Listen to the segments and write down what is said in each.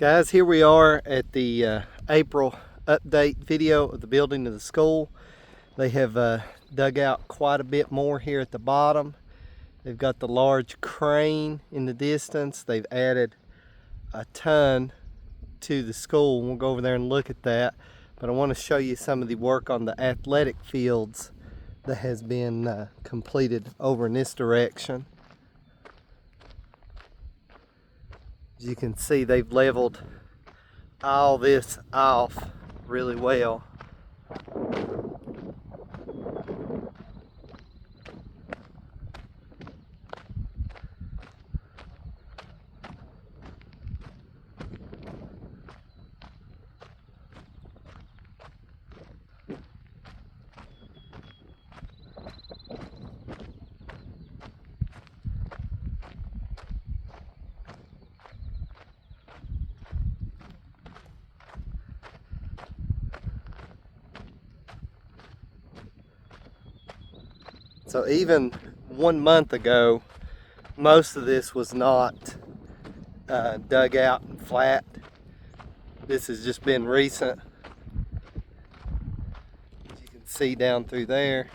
Guys, here we are at the April update video of the building of the school. They have dug out quite a bit more here at the bottom. They've got the large crane in the distance. They've added a ton to the school. We'll go over there and look at that. But I want to show you some of the work on the athletic fields that has been completed over in this direction. As you can see, they've leveled all this off really well. So even 1 month ago, most of this was not dug out and flat. This has just been recent. As you can see down through there.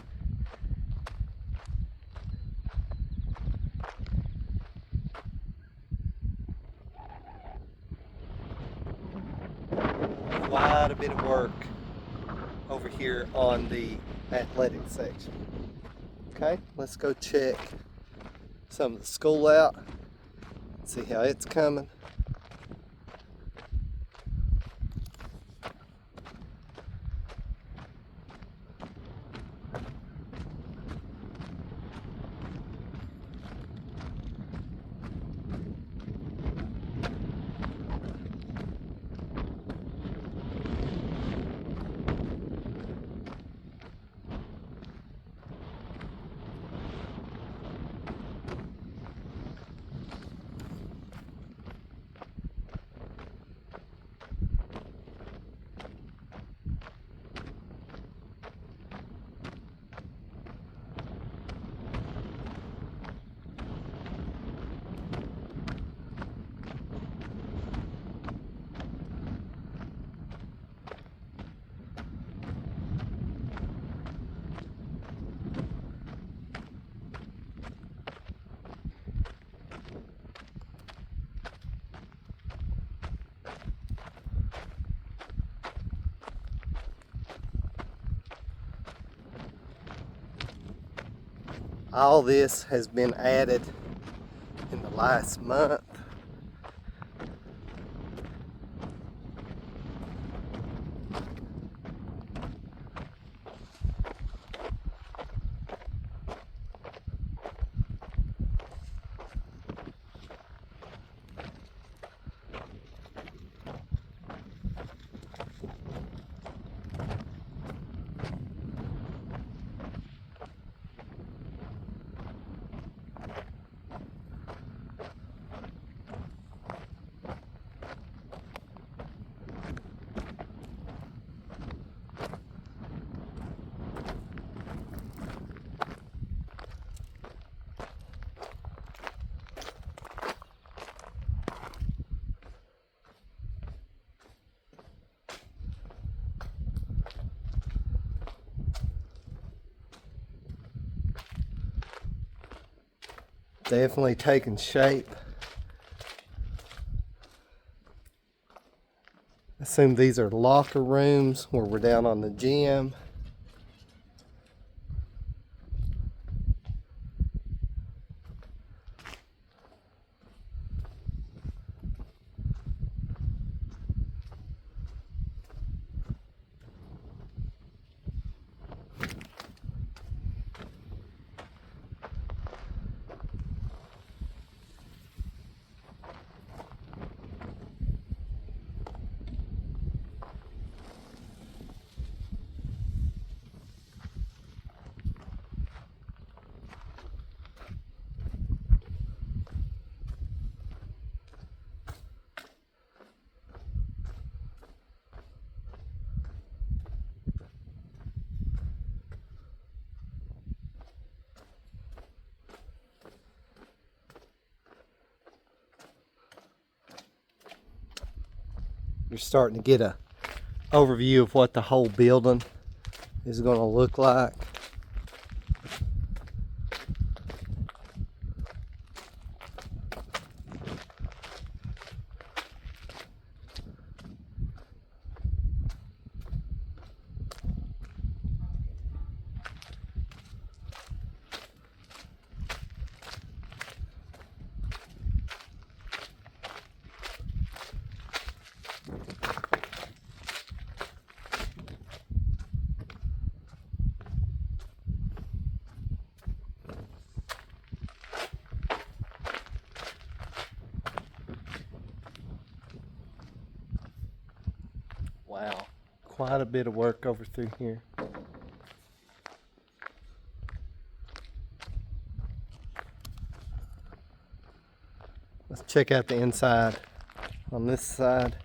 Quite a bit of work over here on the athletic section. Okay, let's go check some of the school out, see how it's coming. All this has been added in the last month. Definitely taking shape. I assume these are locker rooms where we're down on the gym. you're starting to get a overview of what the whole building is going to look like. Wow, quite a bit of work over through here. Let's check out the inside on this side.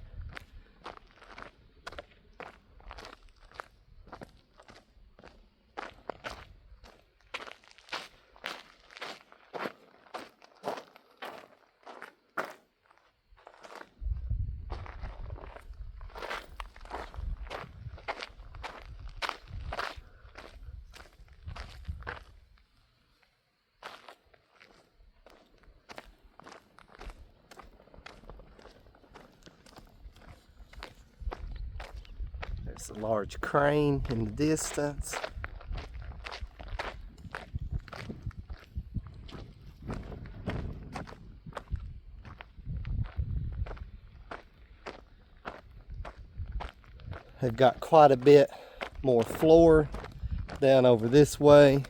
There's a large crane in the distance. They've got quite a bit more floor down over this way,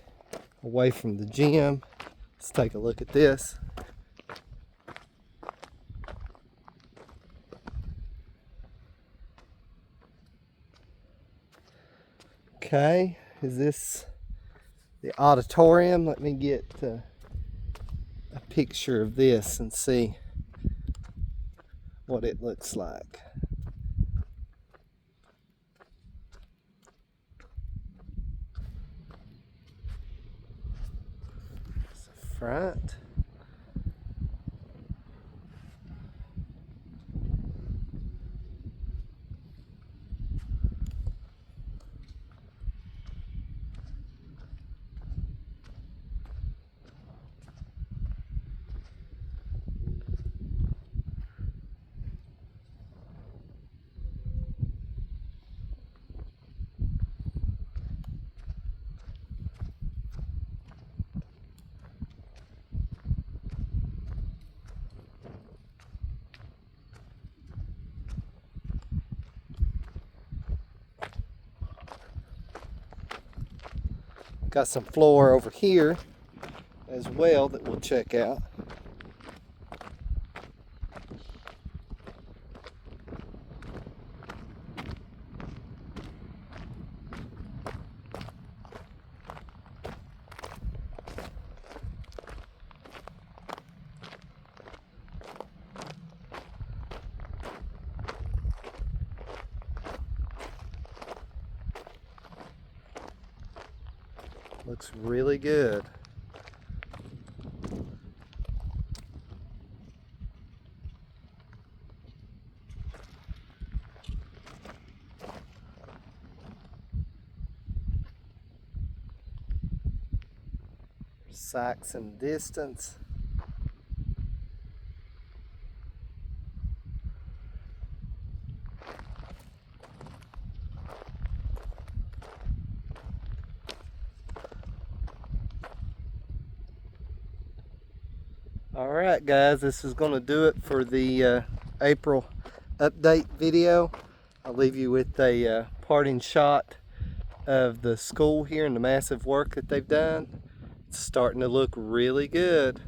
away from the gym. Let's take a look at this. Okay, is this the auditorium? Let me get a picture of this and see what it looks like. It's the front. Got some floor over here as well that we'll check out. Looks really good. Sacks in distance. Alright guys, this is going to do it for the April update video. I'll leave you with a parting shot of the school here and the massive work that they've done. It's starting to look really good.